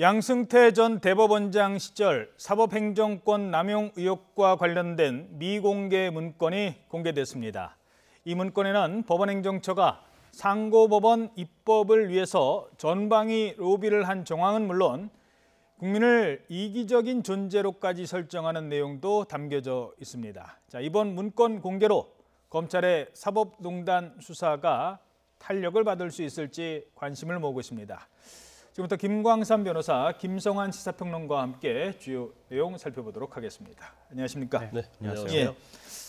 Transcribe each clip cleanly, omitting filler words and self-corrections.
양승태 전 대법원장 시절 사법행정권 남용 의혹과 관련된 미공개 문건이 공개됐습니다. 이 문건에는 법원행정처가 상고법원 입법을 위해서 전방위 로비를 한 정황은 물론 국민을 이기적인 존재로까지 설정하는 내용도 담겨져 있습니다. 이번 문건 공개로 검찰의 사법농단 수사가 탄력을 받을 수 있을지 관심을 모으고 있습니다. 지금부터 김광삼 변호사, 김성환 시사평론가와 함께 주요 내용 살펴보도록 하겠습니다. 안녕하십니까? 네, 안녕하세요. 예,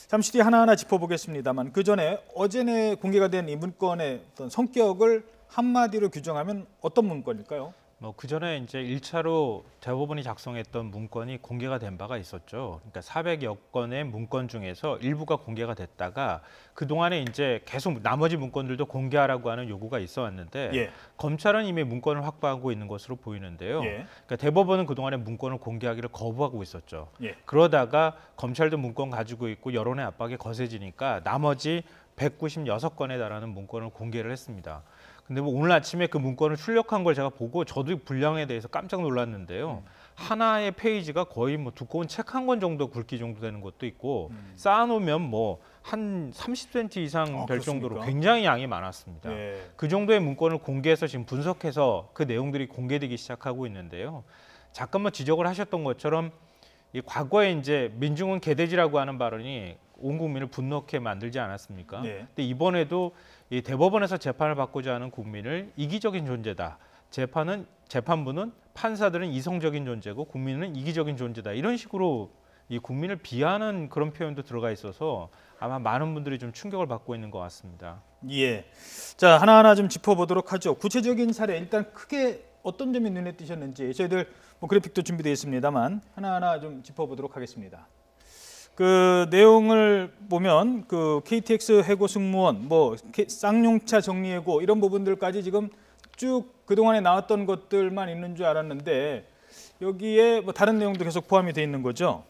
잠시 뒤에 하나하나 짚어보겠습니다만 그 전에 어제 공개가 된 이 문건의 어떤 성격을 한마디로 규정하면 어떤 문건일까요? 그 전에 이제 1차로 대법원이 작성했던 문건이 공개가 된 바가 있었죠. 그러니까 400여 건의 문건 중에서 일부가 공개가 됐다가 그 동안에 이제 계속 나머지 문건들도 공개하라고 하는 요구가 있어 왔는데 검찰은 이미 문건을 확보하고 있는 것으로 보이는데요. 그러니까 대법원은 그 동안에 문건을 공개하기를 거부하고 있었죠. 그러다가 검찰도 문건 가지고 있고 여론의 압박이 거세지니까 나머지 196건에 달하는 문건을 공개를 했습니다. 근데 오늘 아침에 그 문건을 출력한 걸 제가 보고 저도 분량에 대해서 깜짝 놀랐는데요. 하나의 페이지가 거의 두꺼운 책 한 권 정도 굵기 정도 되는 것도 있고 쌓아놓으면 한 30cm 이상 될 정도로 굉장히 양이 많았습니다. 그 정도의 문건을 공개해서 지금 분석해서 그 내용들이 공개되기 시작하고 있는데요. 잠깐만 지적을 하셨던 것처럼 이 과거에 이제 민중은 개돼지라고 하는 발언이 온 국민을 분노케 만들지 않았습니까? 근데 이번에도 이 대법원에서 재판을 받고자 하는 국민을 이기적인 존재다. 재판부는 판사들은 이성적인 존재고 국민은 이기적인 존재다. 이런 식으로 이 국민을 비하하는 그런 표현도 들어가 있어서 아마 많은 분들이 좀 충격을 받고 있는 것 같습니다. 예. 자, 하나하나 좀 짚어보도록 하죠. 구체적인 사례 일단 크게 어떤 점이 눈에 띄셨는지 저희들 그래픽도 준비되어 있습니다만 하나하나 좀 짚어보도록 하겠습니다. 그 내용을 보면 그 KTX 해고 승무원, 쌍용차 정리해고 이런 부분들까지 지금 쭉 그동안에 나왔던 것들만 있는 줄 알았는데 여기에 다른 내용도 계속 포함이 돼 있는 거죠?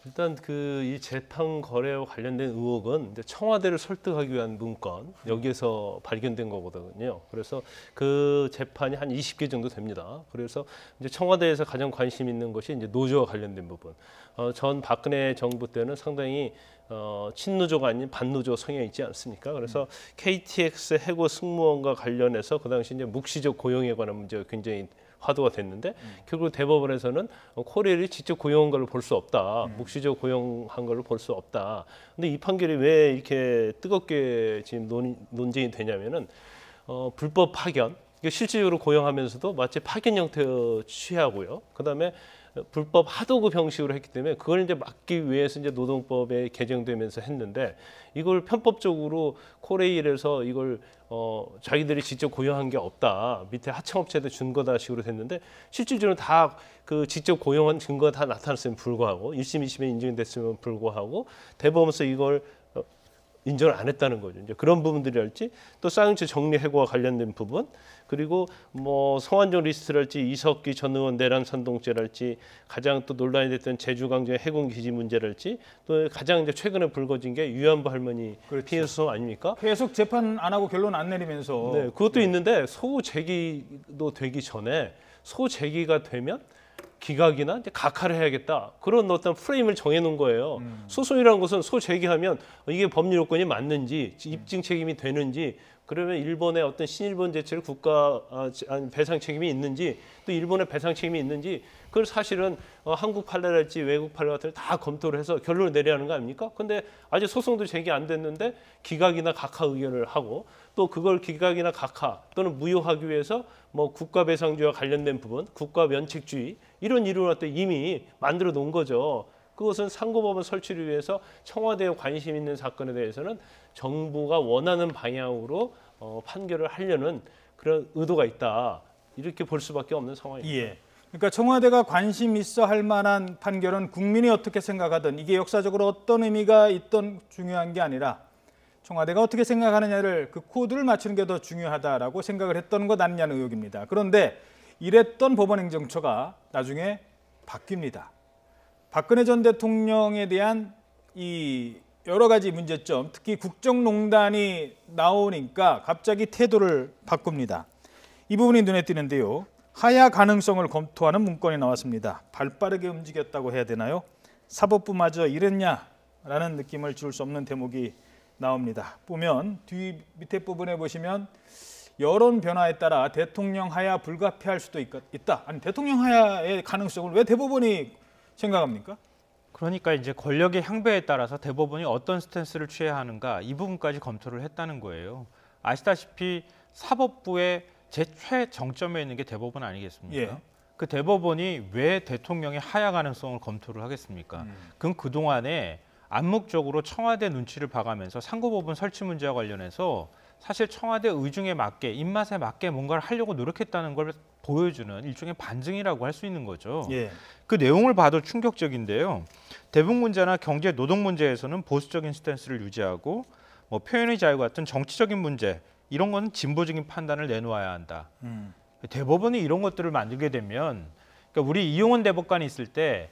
일단 이 재판 거래와 관련된 의혹은 청와대를 설득하기 위한 문건 여기에서 발견된 거거든요. 그래서 그 재판이 한 20개 정도 됩니다. 그래서 이제 청와대에서 가장 관심 있는 것이 이제 노조와 관련된 부분. 전 박근혜 정부 때는 상당히 친노조가 아닌 반노조 성향이 있지 않습니까? 그래서 KTX 해고 승무원과 관련해서 그 당시 이제 묵시적 고용에 관한 문제가 굉장히 화두가 됐는데 결국 대법원에서는 코레일이 직접 고용한 걸 볼 수 없다. 묵시적 고용한 걸 볼 수 없다. 근데 이 판결이 왜 이렇게 뜨겁게 지금 논쟁이 되냐면은 불법 파견, 실질적으로 고용하면서도 마치 파견 형태로 취하고요. 그다음에 불법 하도급 형식으로 했기 때문에 그걸 이제 막기 위해서 이제 노동법에 개정되면서 했는데 이걸 편법적으로 코레일에서 이걸 자기들이 직접 고용한 게 없다. 밑에 하청업체도 준 거다 식으로 됐는데 실질적으로 다 그 직접 고용한 증거가 다 나타났음에 불구하고 1심, 2심에 인정됐음에 불구하고 대법원에서 이걸 인정을 안 했다는 거죠. 이제 그런 부분들이랄지 또 쌍용차 정리해고와 관련된 부분 그리고 성완종 리스트랄지 이석기 전 의원 내란 선동죄랄지 가장 또 논란이 됐던 제주강정 해군기지 문제랄지 또 가장 이제 최근에 불거진 게 유한부 할머니 피해 소송 아닙니까? 계속 재판 안 하고 결론 안 내리면서 그것도 있는데 소제기도 되기 전에 소제기가 되면 기각이나 이제 각하를 해야겠다. 그런 어떤 프레임을 정해놓은 거예요. 소송이라는 것은 소제기하면 이게 법률 요건이 맞는지 입증 책임이 되는지 그러면 일본의 어떤 신일본 제철 국가 배상 책임이 있는지 또 일본의 배상 책임이 있는지 그걸 사실은 한국 판례랄지 외국 판례 같은 걸 다 검토를 해서 결론을 내려야 하는 거 아닙니까? 근데 아직 소송도 제기 안 됐는데 기각이나 각하 의결을 하고 또 그걸 기각이나 각하 또는 무효하기 위해서 국가 배상주의와 관련된 부분, 국가 면책주의 이런 이론을 이미 만들어 놓은 거죠. 그것은 상고법원 설치를 위해서 청와대에 관심 있는 사건에 대해서는 정부가 원하는 방향으로 판결을 하려는 그런 의도가 있다. 이렇게 볼 수밖에 없는 상황입니다. 그러니까 청와대가 관심 있어 할 만한 판결은 국민이 어떻게 생각하든 이게 역사적으로 어떤 의미가 있던 중요한 게 아니라 청와대가 어떻게 생각하느냐를 그 코드를 맞추는 게 더 중요하다라고 생각을 했던 것 아니냐는 의혹입니다. 그런데 이랬던 법원행정처가 나중에 바뀝니다. 박근혜 전 대통령에 대한 이 여러 가지 문제점, 특히 국정농단이 나오니까 갑자기 태도를 바꿉니다. 이 부분이 눈에 띄는데요. 하야 가능성을 검토하는 문건이 나왔습니다. 발빠르게 움직였다고 해야 되나요? 사법부마저 이랬냐라는 느낌을 줄 수 없는 대목이 나옵니다. 보면 밑에 부분에 보시면 여론 변화에 따라 대통령 하야 불가피할 수도 있다. 아니 대통령 하야의 가능성을 왜 대법원이 생각합니까? 그러니까 이제 권력의 향배에 따라서 대법원이 어떤 스탠스를 취해야 하는가 이 부분까지 검토를 했다는 거예요. 아시다시피 사법부의 제 최정점에 있는 게 대법원 아니겠습니까? 예. 그 대법원이 왜 대통령의 하야 가능성을 검토를 하겠습니까? 그럼 그동안에 암묵적으로 청와대 눈치를 봐가면서 상고법원 설치 문제와 관련해서 사실 청와대 의중에 맞게 입맛에 맞게 뭔가를 하려고 노력했다는 걸 보여주는 일종의 반증이라고 할 수 있는 거죠. 예. 그 내용을 봐도 충격적인데요. 대북 문제나 경제 노동 문제에서는 보수적인 스탠스를 유지하고 뭐 표현의 자유 같은 정치적인 문제 이런 거는 진보적인 판단을 내놓아야 한다. 대법원이 이런 것들을 만들게 되면 그러니까 우리 이용원 대법관이 있을 때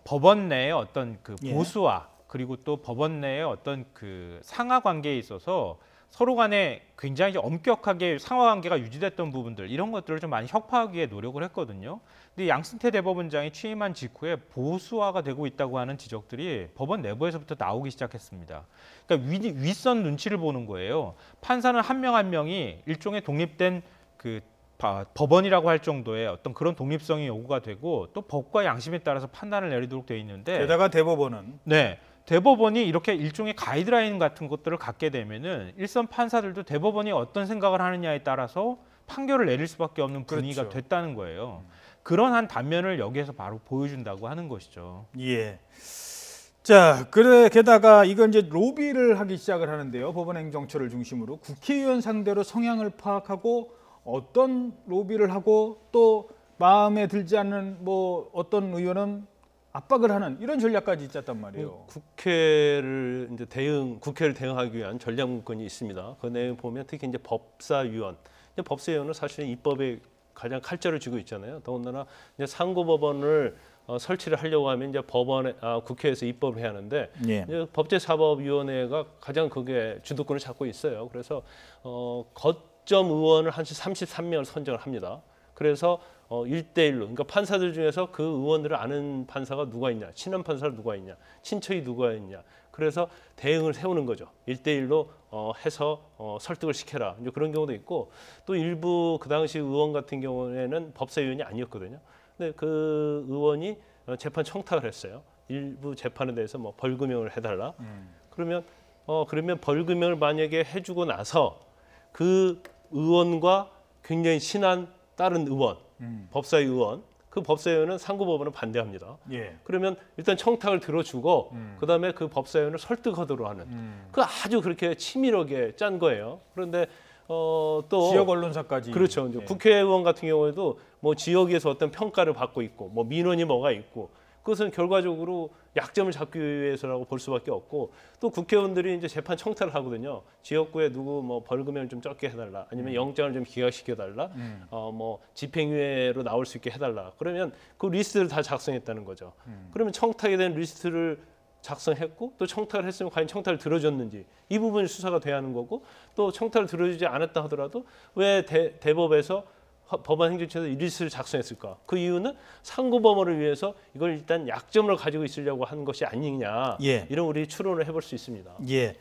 법원 내의 어떤 그 보수와 그리고 또 법원 내의 어떤 그 상하 관계에 있어서 서로 간에 굉장히 엄격하게 상하 관계가 유지됐던 부분들 이런 것들을 좀 많이 혁파하기 위해 노력을 했거든요. 근데 양승태 대법원장이 취임한 직후에 보수화가 되고 있다고 하는 지적들이 법원 내부에서부터 나오기 시작했습니다. 그러니까 윗선 눈치를 보는 거예요. 판사는 한 명 한 명이 일종의 독립된 그 법원이라고 할 정도의 어떤 그런 독립성이 요구가 되고 또 법과 양심에 따라서 판단을 내리도록 돼 있는데 게다가 대법원은 대법원이 이렇게 일종의 가이드라인 같은 것들을 갖게 되면은 일선 판사들도 대법원이 어떤 생각을 하느냐에 따라서 판결을 내릴 수밖에 없는 분위기가 그렇죠. 됐다는 거예요. 그런 한 단면을 여기에서 바로 보여준다고 하는 것이죠. 예. 자, 게다가 이건 이제 로비를 하기 시작을 하는데요. 법원행정처를 중심으로 국회의원 상대로 성향을 파악하고 어떤 로비를 하고 또 마음에 들지 않는 뭐 어떤 의원은 압박을 하는 이런 전략까지 짰단 말이에요. 국회를 대응하기 위한 전략 문건이 있습니다. 그 내용 보면 특히 이제 법사위원, 법사위원은 사실 입법에 가장 칼자를 쥐고 있잖아요. 더군다나 이제 상고법원을 설치를 하려고 하면 이제 국회에서 입법을 해야 하는데 이제 법제사법위원회가 가장 그게 주도권을 잡고 있어요. 그래서 거점 의원을 한 33명을 선정을 합니다. 그래서 1대1로 그러니까 판사들 중에서 그 의원들을 아는 판사가 누가 있냐, 친한 판사가 누가 있냐, 친척이 누가 있냐. 그래서 대응을 세우는 거죠. 1대1로 해서 설득을 시켜라. 이제 그런 경우도 있고 또 일부 그 당시 의원 같은 경우에는 법사위원이 아니었거든요. 근데 그 의원이 재판 청탁을 했어요. 일부 재판에 대해서 뭐 벌금형을 해달라. 그러면 벌금형을 만약에 해주고 나서 그 의원과 굉장히 친한 다른 의원, 법사위 의원, 그 법사위원은 상고법원은 반대합니다. 예. 그러면 일단 청탁을 들어주고 그다음에 그 법사위원을 설득하도록 하는 그 아주 그렇게 치밀하게 짠 거예요. 그런데 또 지역 언론사까지 그렇죠. 이제 국회의원 같은 경우에도 뭐 지역에서 어떤 평가를 받고 있고 뭐 민원이 뭐가 있고 그것은 결과적으로 약점을 잡기 위해서라고 볼 수밖에 없고 또 국회의원들이 이제 재판 청탁을 하거든요. 지역구에 누구 뭐 벌금을 좀 적게 해달라, 아니면 영장을 좀 기각시켜달라, 뭐 집행유예로 나올 수 있게 해달라. 그러면 그 리스트를 다 작성했다는 거죠. 그러면 청탁에 대한 리스트를 작성했고 또 청탁을 했으면 과연 청탁을 들어줬는지 이 부분이 수사가 돼야 하는 거고 또 청탁을 들어주지 않았다 하더라도 왜 대법에서 법원 행정처에서 이 리스트를 작성했을까? 그 이유는 상고법원을 위해서 이걸 일단 약점을 가지고 있으려고 하는 것이 아니냐. 이런 우리 추론을 해볼 수 있습니다. 예.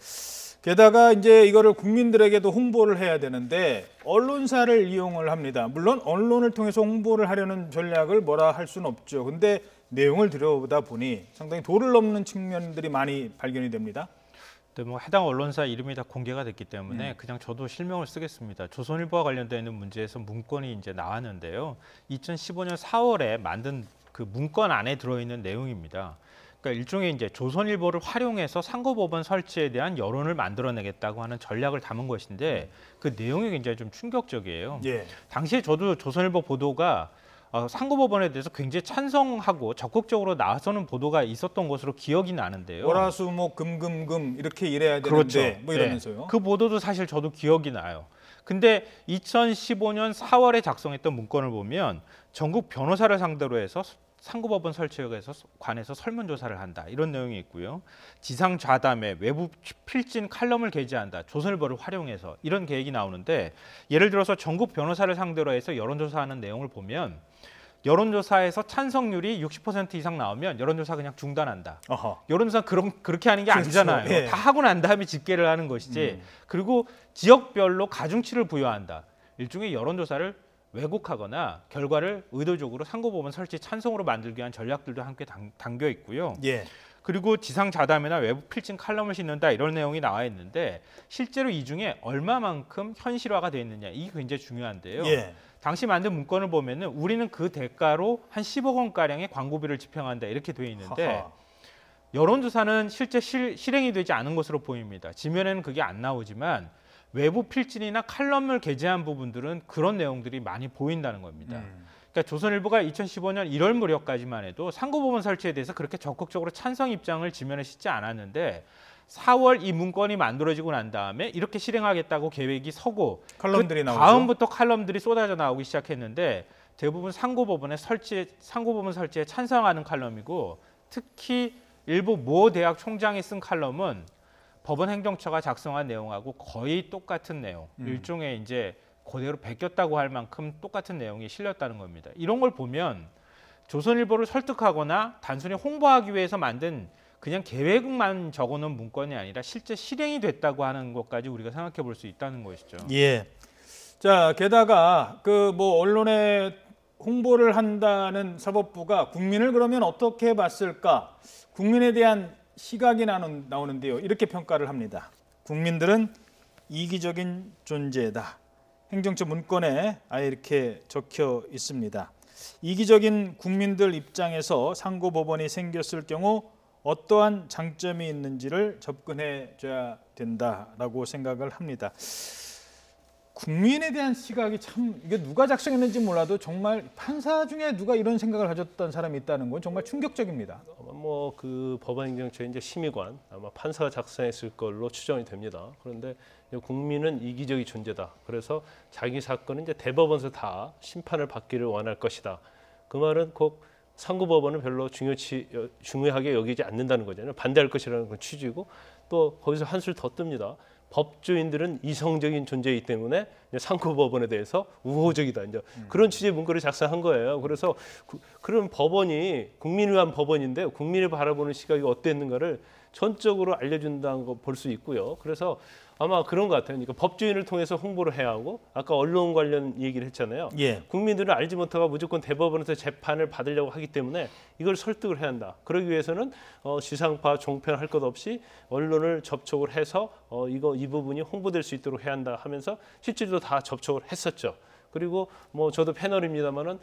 게다가 이제 이거를 국민들에게도 홍보를 해야 되는데 언론사를 이용을 합니다. 물론 언론을 통해서 홍보를 하려는 전략을 뭐라 할 수는 없죠. 근데 내용을 들여보다 보니 상당히 도를 넘는 측면들이 많이 발견이 됩니다. 뭐 해당 언론사 이름이 다 공개가 됐기 때문에 그냥 저도 실명을 쓰겠습니다. 조선일보와 관련되어 있는 문제에서 문건이 이제 나왔는데요. 2015년 4월에 만든 그 문건 안에 들어있는 내용입니다. 그러니까 일종의 이제 조선일보를 활용해서 상고법원 설치에 대한 여론을 만들어내겠다고 하는 전략을 담은 것인데 그 내용이 굉장히 좀 충격적이에요. 당시에 저도 조선일보 보도가 상고법원에 대해서 굉장히 찬성하고 적극적으로 나서는 보도가 있었던 것으로 기억이 나는데요. 월화수목 금금금 이렇게 일해야 되는데 그렇죠. 뭐 이러면서요. 네. 그 보도도 사실 저도 기억이 나요. 근데 2015년 4월에 작성했던 문건을 보면 전국 변호사를 상대로 해서 상고법원 설치에 관해서 설문조사를 한다 이런 내용이 있고요. 지상 좌담회 외부 필진 칼럼을 게재한다. 조선일보를 활용해서 이런 계획이 나오는데 예를 들어서 전국 변호사를 상대로 해서 여론조사하는 내용을 보면 여론조사에서 찬성률이 60% 이상 나오면 여론조사 그냥 중단한다. 어허. 여론조사 그렇게 하는 게 그렇죠. 아니잖아요. 예. 다 하고 난 다음에 집계를 하는 것이지. 그리고 지역별로 가중치를 부여한다. 일종의 여론조사를 왜곡하거나 결과를 의도적으로 상고법원 설치 찬성으로 만들기 위한 전략들도 함께 담겨 있고요. 예. 그리고 지상 좌담회나 외부 필진 칼럼을 싣는다 이런 내용이 나와 있는데 실제로 이 중에 얼마만큼 현실화가 되어 있느냐 이게 굉장히 중요한데요. 예. 당시 만든 문건을 보면은 우리는 그 대가로 한 10억 원 가량의 광고비를 집행한다 이렇게 되어 있는데 하하. 여론조사는 실제 실행이 되지 않은 것으로 보입니다. 지면에는 그게 안 나오지만 외부 필진이나 칼럼을 게재한 부분들은 그런 내용들이 많이 보인다는 겁니다. 그러니까 조선일보가 2015년 1월 무렵까지만 해도 상고법원 설치에 대해서 그렇게 적극적으로 찬성 입장을 지면에 싣지 않았는데 4월 이 문건이 만들어지고 난 다음에 이렇게 실행하겠다고 계획이 서고 칼럼들이 나오죠. 다음부터 칼럼들이 쏟아져 나오기 시작했는데 대부분 상고법원 설치에 찬성하는 칼럼이고 특히 일부 모 대학 총장이 쓴 칼럼은 법원 행정처가 작성한 내용하고 거의 똑같은 내용, 일종의 이제 그대로 베꼈다고 할 만큼 똑같은 내용이 실렸다는 겁니다. 이런 걸 보면 조선일보를 설득하거나 단순히 홍보하기 위해서 만든 그냥 계획만 적어놓은 문건이 아니라 실제 실행이 됐다고 하는 것까지 우리가 생각해 볼 수 있다는 것이죠. 예. 자, 게다가 그 뭐 언론에 홍보를 한다는 사법부가 국민을 그러면 어떻게 봤을까? 국민에 대한 시각이 나오는데요. 이렇게 평가를 합니다. 국민들은 이기적인 존재다. 행정처 문건에 아예 이렇게 적혀 있습니다. 이기적인 국민들 입장에서 상고법원이 생겼을 경우 어떠한 장점이 있는지를 접근해 줘야 된다라고 생각을 합니다. 국민에 대한 시각이 참 이게 누가 작성했는지 몰라도 정말 판사 중에 누가 이런 생각을 가졌던 사람이 있다는 건 정말 충격적입니다. 뭐 그 법원행정처의 이제 심의관 아마 판사가 작성했을 걸로 추정이 됩니다. 그런데 국민은 이기적인 존재다. 그래서 자기 사건은 이제 대법원에서 다 심판을 받기를 원할 것이다. 그 말은 꼭 상고법원은 별로 중요하게 여기지 않는다는 거잖아요. 반대할 것이라는 건 취지고 또 거기서 한술 더 뜹니다. 법조인들은 이성적인 존재이기 때문에 상고법원에 대해서 우호적이다. 이제 그런 취지의 문구를 작성한 거예요. 그래서 그런 법원이 국민을 위한 법원인데 국민을 바라보는 시각이 어땠는가를 전적으로 알려준다는 거 볼 수 있고요. 그래서 아마 그런 것 같아요. 그러니까 법조인을 통해서 홍보를 해야 하고 아까 언론 관련 얘기를 했잖아요. 예. 국민들은 알지 못하고 무조건 대법원에서 재판을 받으려고 하기 때문에 이걸 설득을 해야 한다. 그러기 위해서는 지상파 종편 할 것 없이 언론을 접촉을 해서 이 부분이 홍보될 수 있도록 해야 한다 하면서 실제로 다 접촉을 했었죠. 그리고 뭐 저도 패널입니다만은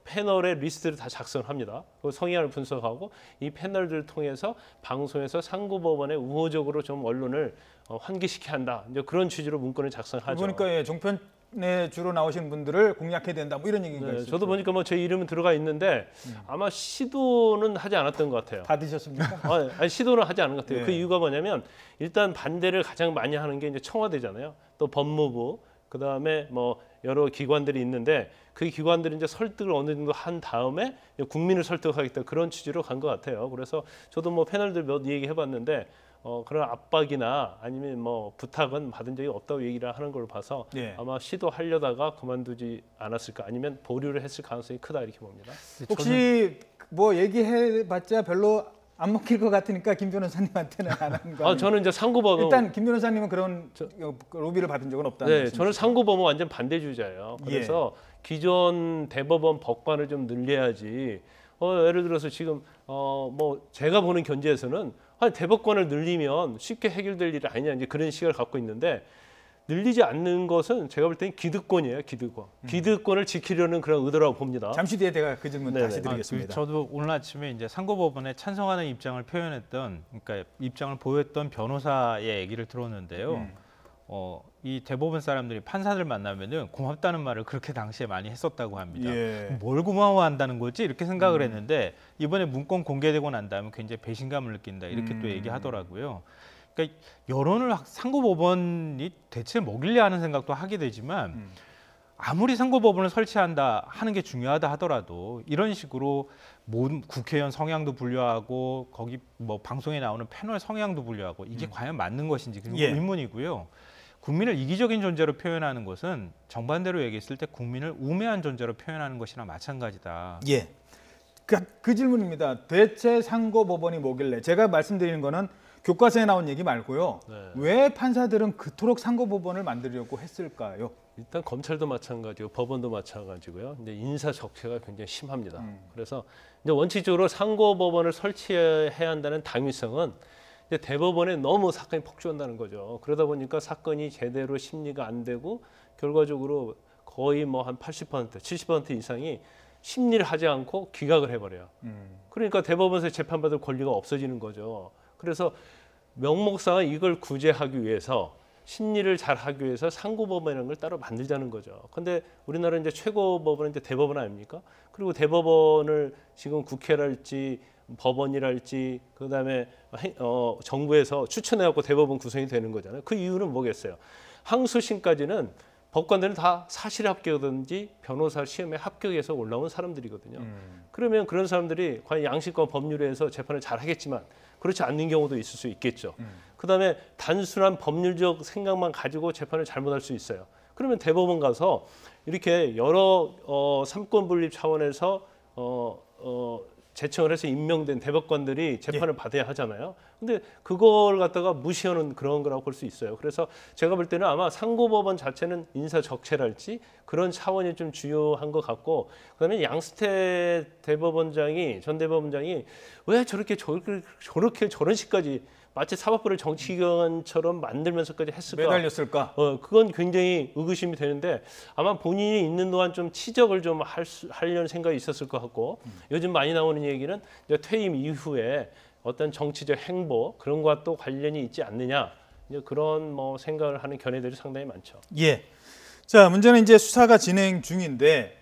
패널의 리스트를 다 작성합니다. 그 성향을 분석하고 이 패널들을 통해서 방송에서 상고법원에 우호적으로 좀 언론을 환기시켜야 한다. 이제 그런 취지로 문건을 작성하죠. 그러니까 예, 종편에 주로 나오시는 분들을 공략해야 된다. 뭐 이런 얘기가 있어요. 저도 보니까 뭐 제 이름은 들어가 있는데 아마 시도는 하지 않았던 것 같아요. 다 드셨습니까? 아니, 시도는 하지 않은 것 같아요. 네. 그 이유가 뭐냐면 일단 반대를 가장 많이 하는 게 이제 청와대잖아요. 또 법무부, 그 다음에 뭐 여러 기관들이 있는데 그 기관들이 이제 설득을 어느 정도 한 다음에 국민을 설득하겠다 그런 취지로 간 것 같아요. 그래서 저도 뭐 패널들 몇 얘기해봤는데 그런 압박이나 아니면 뭐 부탁은 받은 적이 없다고 얘기를 하는 걸 봐서 예. 아마 시도하려다가 그만두지 않았을까 아니면 보류를 했을 가능성이 크다 이렇게 봅니다. 혹시 뭐 얘기해봤자 별로 안 먹힐 것 같으니까 김 변호사님한테는 안 하는 거 아니에요? 저는 이제 상고법원 일단 김 변호사님은 그런 로비를 받은 적은 없다는 네, 말씀이시죠? 저는 상고법원 완전 반대주의자예요. 그래서 기존 대법원 법관을 좀 늘려야지. 예를 들어서 지금 뭐 제가 보는 견지에서는 대법관을 늘리면 쉽게 해결될 일이 아니냐 이제 그런 시각을 갖고 있는데 늘리지 않는 것은 제가 볼 때는 기득권이에요, 기득권. 기득권을 지키려는 그런 의도라고 봅니다. 잠시 뒤에 제가 그 질문 네네. 다시 드리겠습니다. 저도 오늘 아침에 이제 상고법원에 찬성하는 입장을 표현했던, 그러니까 입장을 보였던 변호사의 얘기를 들었는데요. 이 대법원 사람들이 판사들 만나면은 고맙다는 말을 그렇게 당시에 많이 했었다고 합니다. 예. 뭘 고마워한다는 거지 이렇게 생각을 했는데 이번에 문건 공개되고 난 다음에 굉장히 배신감을 느낀다 이렇게 또 얘기하더라고요. 그러니까 여론을 상고법원이 대체 먹이려 하는 생각도 하게 되지만 아무리 선거법원을 설치한다 하는 게 중요하다 하더라도 이런 식으로 국회의원 성향도 분류하고 거기 뭐 방송에 나오는 패널 성향도 분류하고 이게 과연 맞는 것인지 그건 의문이고요. 국민을 이기적인 존재로 표현하는 것은 정반대로 얘기했을 때 국민을 우매한 존재로 표현하는 것이나 마찬가지다. 예. 그 질문입니다. 대체 상고법원이 뭐길래? 제가 말씀드리는 거는 교과서에 나온 얘기 말고요. 왜 판사들은 그토록 상고법원을 만들려고 했을까요? 일단 검찰도 마찬가지고 법원도 마찬가지고요. 이제 인사 적체가 굉장히 심합니다. 그래서 이제 원칙적으로 상고법원을 설치해야 한다는 당위성은 이제 대법원에 너무 사건이 폭주한다는 거죠. 그러다 보니까 사건이 제대로 심리가 안 되고 결과적으로 거의 뭐 한 80%, 70% 이상이 심리를 하지 않고 기각을 해버려요. 그러니까 대법원에서 재판받을 권리가 없어지는 거죠. 그래서 명목상은 이걸 구제하기 위해서 심리를 잘 하기 위해서 상고법원이라는 걸 따로 만들자는 거죠. 근데 우리나라 이제 최고법원은 이제 대법원 아닙니까? 그리고 대법원을 지금 국회랄지 법원이랄지 그다음에 정부에서 추천해갖고 대법원 구성이 되는 거잖아요. 그 이유는 뭐겠어요? 항소심까지는 법관들은 다 사실 합격이든지 변호사 시험에 합격해서 올라온 사람들이거든요. 그러면 그런 사람들이 과연 양식과 법률에서 재판을 잘 하겠지만 그렇지 않는 경우도 있을 수 있겠죠. 그다음에 단순한 법률적 생각만 가지고 재판을 잘못할 수 있어요. 그러면 대법원 가서 이렇게 여러 삼권 분립 차원에서 제청을 해서 임명된 대법관들이 재판을 받아야 하잖아요. 근데 그걸 갖다가 무시하는 그런 거라고 볼 수 있어요. 그래서 제가 볼 때는 아마 상고법원 자체는 인사 적체랄지 그런 차원이 좀 중요한 것 같고, 그다음에 양승태 대법원장이 전 대법원장이 왜 저렇게 저런 식까지 마치 사법부를 정치기관처럼 만들면서까지 했을까? 매달렸을까? 그건 굉장히 의구심이 되는데 아마 본인이 있는 동안 좀 치적을 좀 하려는 생각이 있었을 것 같고, 요즘 많이 나오는 얘기는 이제 퇴임 이후에 어떤 정치적 행보 그런 것과 또 관련이 있지 않느냐, 이제 그런 뭐 생각을 하는 견해들이 상당히 많죠. 예. 자, 문제는 이제 수사가 진행 중인데,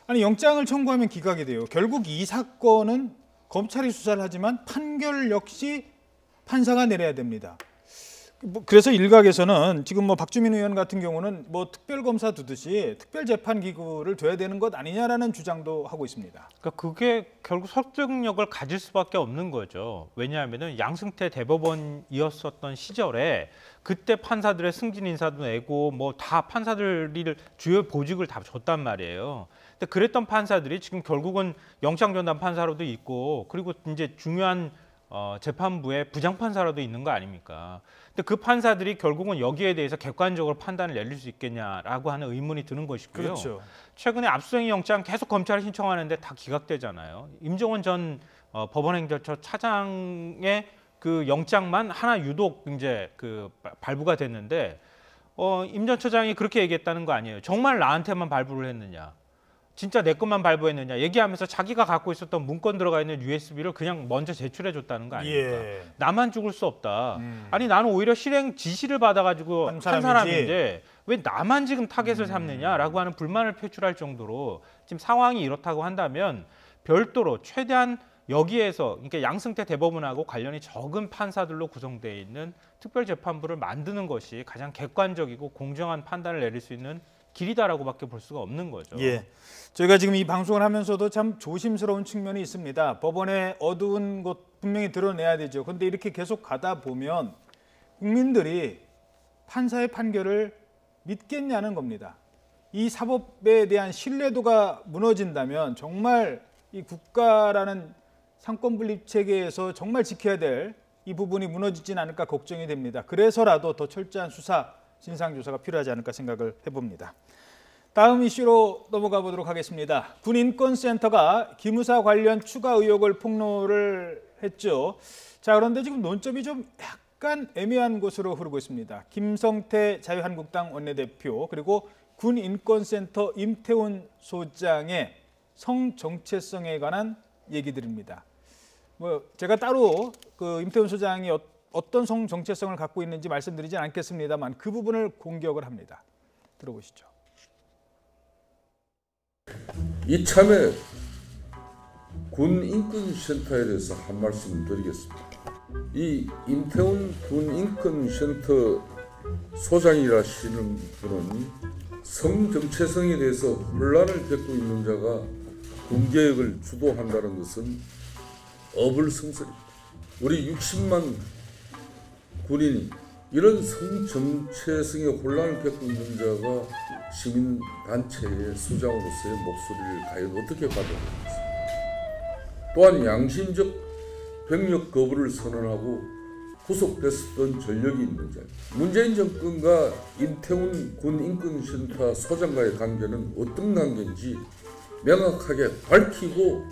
아니 영장을 청구하면 기각이 돼요. 결국 이 사건은 검찰이 수사를 하지만 판결 역시 판사가 내려야 됩니다. 그래서 일각에서는 지금 뭐 박주민 의원 같은 경우는 뭐 특별검사 두듯이 특별재판기구를 둬야 되는 것 아니냐라는 주장도 하고 있습니다. 그러니까 그게 결국 설득력을 가질 수밖에 없는 거죠. 왜냐하면은 양승태 대법원이었었던 시절에 그때 판사들의 승진 인사도 내고 뭐 다 판사들이 주요 보직을 다 줬단 말이에요. 근데 그랬던 판사들이 지금 결국은 영장전담 판사로도 있고, 그리고 이제 중요한 재판부의 부장판사라도 있는 거 아닙니까? 근데 그 판사들이 결국은 여기에 대해서 객관적으로 판단을 내릴 수 있겠냐라고 하는 의문이 드는 것이고요. 그렇죠. 최근에 압수수색 영장 계속 검찰이 신청하는데 다 기각되잖아요. 임종원 전 법원행정처 차장의 그 영장만 하나 유독 이제 그 발부가 됐는데, 임 전 처장이 그렇게 얘기했다는 거 아니에요. 정말 나한테만 발부를 했느냐? 진짜 내 것만 발부했느냐 얘기하면서 자기가 갖고 있었던 문건 들어가 있는 USB를 그냥 먼저 제출해 줬다는 거 아닙니까? 예. 나만 죽을 수 없다. 아니 나는 오히려 실행 지시를 받아가지고 한 사람인데 왜 나만 지금 타겟을 삼느냐라고 하는 불만을 표출할 정도로 지금 상황이 이렇다고 한다면 별도로 최대한 여기에서, 그러니까 양승태 대법원하고 관련이 적은 판사들로 구성되어 있는 특별재판부를 만드는 것이 가장 객관적이고 공정한 판단을 내릴 수 있는 길이다라고밖에 볼 수가 없는 거죠. 예, 저희가 지금 이 방송을 하면서도 참 조심스러운 측면이 있습니다. 법원의 어두운 것 분명히 드러내야 되죠. 그런데 이렇게 계속 가다 보면 국민들이 판사의 판결을 믿겠냐는 겁니다. 이 사법에 대한 신뢰도가 무너진다면 정말 이 국가라는 상권분립 체계에서 정말 지켜야 될 이 부분이 무너지진 않을까 걱정이 됩니다. 그래서라도 더 철저한 수사, 진상조사가 필요하지 않을까 생각을 해봅니다. 다음 이슈로 넘어가 보도록 하겠습니다. 군인권센터가 기무사 관련 추가 의혹을 폭로를 했죠. 자, 그런데 지금 논점이 좀 약간 애매한 곳으로 흐르고 있습니다. 김성태 자유한국당 원내대표 그리고 군인권센터 임태훈 소장의 성정체성에 관한 얘기들입니다. 뭐 제가 따로 그 임태훈 소장이 어떤 성 정체성을 갖고 있는지 말씀드리진 않겠습니다만 그 부분을 공격을 합니다. 들어보시죠. 이참에 군인권센터에 대해서 한 말씀 드리겠습니다. 이 임태훈 군인권센터 소장이라시는 분은 성 정체성에 대해서 혼란을 겪고 있는 자가 군개혁을 주도한다는 것은 어불성설입니다. 우리 60만 군인이 이런 성 정체성의 혼란을 겪고 있는 자가 시민단체의 수장으로서의 목소리를 과연 어떻게 받아들이겠습니까? 또한 양심적 병력 거부를 선언하고 구속됐었던 전력이 있는 자, 문재인 정권과 인태훈 군 인권센터 소장과의 관계는 어떤 관계인지 명확하게 밝히고.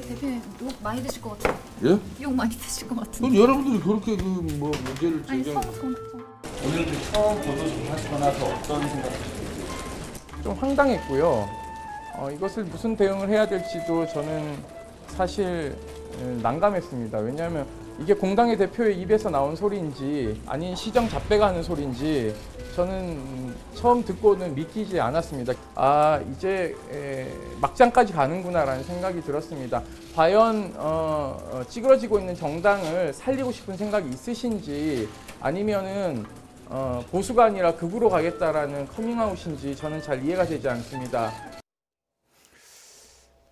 대표님 욕 많이 드실 것 같아요. 예? 욕 많이 드실 것 같은데. 그럼 여러분들이 그렇게 그 뭐 문제를 아니 제기한 오늘 처음 보도 접하시고 나서 어떤 생각이셨어요? 좀 황당했고요. 이것을 무슨 대응을 해야 될지도 저는 사실 난감했습니다. 왜냐하면 이게 공당의 대표의 입에서 나온 소리인지 아닌 시정 잡배가 하는 소리인지 저는 처음 듣고는 믿기지 않았습니다. 아, 이제 막장까지 가는구나라는 생각이 들었습니다. 과연 찌그러지고 있는 정당을 살리고 싶은 생각이 있으신지 아니면은 보수가 아니라 극으로 가겠다라는 커밍아웃인지 저는 잘 이해가 되지 않습니다.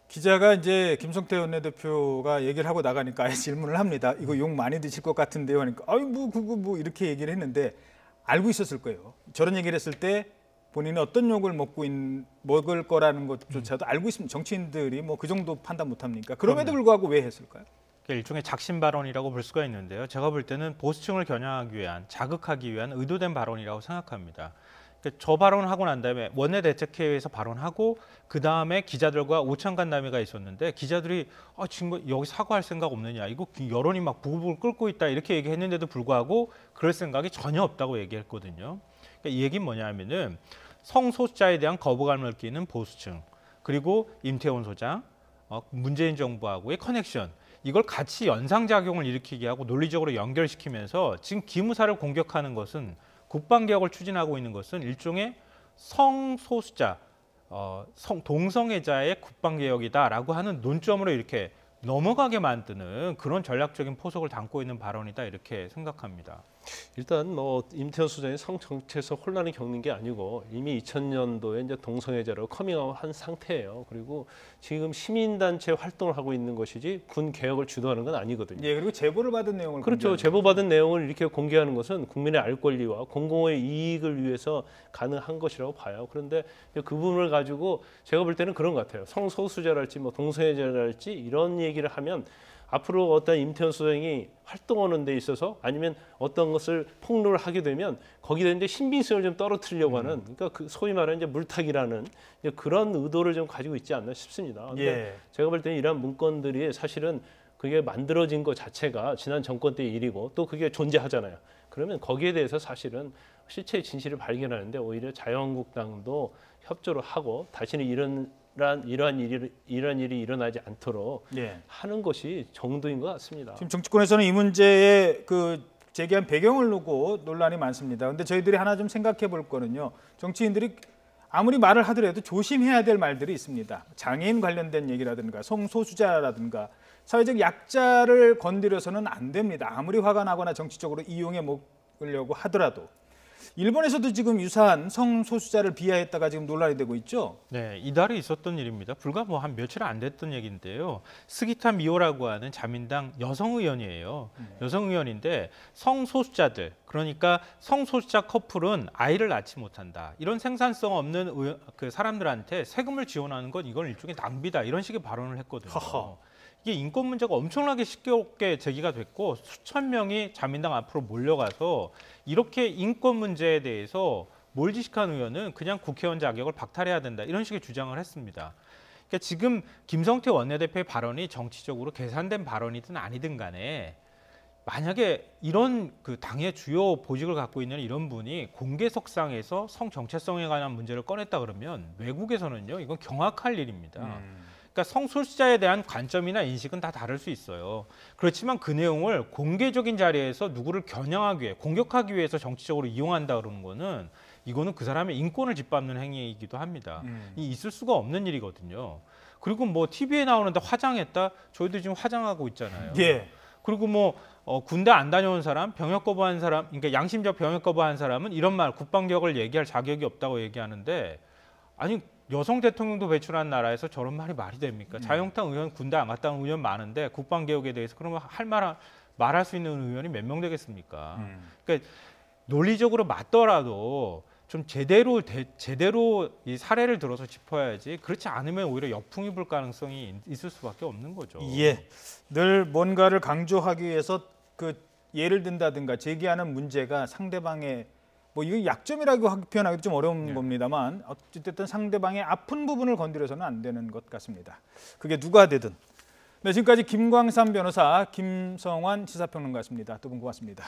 기자가 이제 김성태 원내대표가 얘기를 하고 나가니까 아예 질문을 합니다. 이거 욕 많이 드실 것 같은데요 하니까 아유 뭐 그거 뭐 이렇게 얘기를 했는데 알고 있었을 거예요. 저런 얘기를 했을 때 본인이 어떤 욕을 먹을 거라는 것조차도 알고 있으면 정치인들이 뭐 그 정도 판단 못 합니까? 그럼에도 불구하고 왜 했을까요? 일종의 작심 발언이라고 볼 수가 있는데요. 제가 볼 때는 보수층을 겨냥하기 위한, 자극하기 위한 의도된 발언이라고 생각합니다. 저 발언을 하고 난 다음에 원내대책회의에서 발언하고 그 다음에 기자들과 오찬간담회가 있었는데 기자들이 지금 여기 사과할 생각 없느냐, 이거 여론이 막 부글부글 끓고 있다 이렇게 얘기했는데도 불구하고 그럴 생각이 전혀 없다고 얘기했거든요. 그러니까 이 얘기는 뭐냐면은 성소수자에 대한 거부감을 느끼는 보수층, 그리고 임태원 소장, 문재인 정부하고의 커넥션, 이걸 같이 연상작용을 일으키게 하고 논리적으로 연결시키면서 지금 기무사를 공격하는 것은, 국방개혁을 추진하고 있는 것은 일종의 성소수자, 동성애자의 국방개혁이다라고 하는 논점으로 이렇게 넘어가게 만드는 그런 전략적인 포석을 담고 있는 발언이다 이렇게 생각합니다. 일단 뭐 임태원 소장이 성 정체에서 혼란을 겪는 게 아니고 이미 2000년도에 이제 동성애자로 커밍아웃한 상태예요. 그리고 지금 시민단체 활동을 하고 있는 것이지 군 개혁을 주도하는 건 아니거든요. 예, 그리고 제보를 받은 내용을 그렇죠. 제보받은 내용을 이렇게 공개하는 것은 국민의 알 권리와 공공의 이익을 위해서 가능한 것이라고 봐요. 그런데 그 부분을 가지고 제가 볼 때는 그런 것 같아요. 성소수자랄지 뭐 동성애자랄지 이런 얘기를 하면 앞으로 어떤 임태원 소장이 활동하는 데 있어서 아니면 어떤 것을 폭로를 하게 되면 거기다 이제 신빙성을 좀 떨어뜨리려고 하는, 그러니까 그 소위 말하는 이제 물타기라는 이제 그런 의도를 좀 가지고 있지 않나 싶습니다. 근데 예. 제가 볼 때는 이러한 문건들이 사실은 그게 만들어진 것 자체가 지난 정권 때의 일이고 또 그게 존재하잖아요. 그러면 거기에 대해서 사실은 실체의 진실을 발견하는데 오히려 자유한국당도 협조를 하고 다시는 이러한 일이 일어나지 않도록 예. 하는 것이 정도인 것 같습니다. 지금 정치권에서는 이 문제에 그 제기한 배경을 놓고 논란이 많습니다. 그런데 저희들이 하나 좀 생각해 볼 거는요. 정치인들이 아무리 말을 하더라도 조심해야 될 말들이 있습니다. 장애인 관련된 얘기라든가 성소수자라든가 사회적 약자를 건드려서는 안 됩니다. 아무리 화가 나거나 정치적으로 이용해 먹으려고 하더라도. 일본에서도 지금 유사한 성소수자를 비하했다가 지금 논란이 되고 있죠. 네, 이달에 있었던 일입니다. 불과 뭐 한 며칠 안 됐던 얘기인데요. 스기타 미오라고 하는 자민당 여성 의원이에요. 여성 의원인데 성소수자들, 그러니까 성소수자 커플은 아이를 낳지 못한다, 이런 생산성 없는 그 사람들한테 세금을 지원하는 건 이건 일종의 낭비다, 이런 식의 발언을 했거든요. 허허. 이게 인권 문제가 엄청나게 쉽게 제기가 됐고 수천 명이 자민당 앞으로 몰려가서 이렇게 인권 문제에 대해서 몰지식한 의원은 그냥 국회의원 자격을 박탈해야 된다, 이런 식의 주장을 했습니다. 그러니까 지금 김성태 원내대표의 발언이 정치적으로 계산된 발언이든 아니든 간에 만약에 이런 그 당의 주요 보직을 갖고 있는 이런 분이 공개석상에서 성 정체성에 관한 문제를 꺼냈다 그러면 외국에서는요, 이건 경악할 일입니다. 그러니까 성소수자에 대한 관점이나 인식은 다 다를 수 있어요. 그렇지만 그 내용을 공개적인 자리에서 누구를 겨냥하기 위해, 공격하기 위해서 정치적으로 이용한다 그러는 거는 이거는 그 사람의 인권을 짓밟는 행위이기도 합니다. 이 있을 수가 없는 일이거든요. 그리고 뭐 TV에 나오는데 화장했다? 저희도 지금 화장하고 있잖아요. 예. 그리고 뭐 군대 안 다녀온 사람, 병역 거부한 사람, 그러니까 양심적 병역 거부한 사람은 이런 말 국방개혁을 얘기할 자격이 없다고 얘기하는데 아니 여성 대통령도 배출한 나라에서 저런 말이 됩니까? 자유한국당 의원 군대 안 갔다 온 의원 많은데 국방개혁에 대해서 그러면 말할 수 있는 의원이 몇 명 되겠습니까? 그러니까 논리적으로 맞더라도 좀 제대로 이 사례를 들어서 짚어야지. 그렇지 않으면 오히려 역풍이 불 가능성이 있을 수밖에 없는 거죠. 예, 늘 뭔가를 강조하기 위해서 그 예를 든다든가 제기하는 문제가 상대방의 뭐 이거 약점이라고 표현하기도 좀 어려운 겁니다만 어쨌든 상대방의 아픈 부분을 건드려서는 안 되는 것 같습니다. 그게 누가 되든. 네, 지금까지 김광삼 변호사, 김성환 시사평론가였습니다. 두 분 고맙습니다.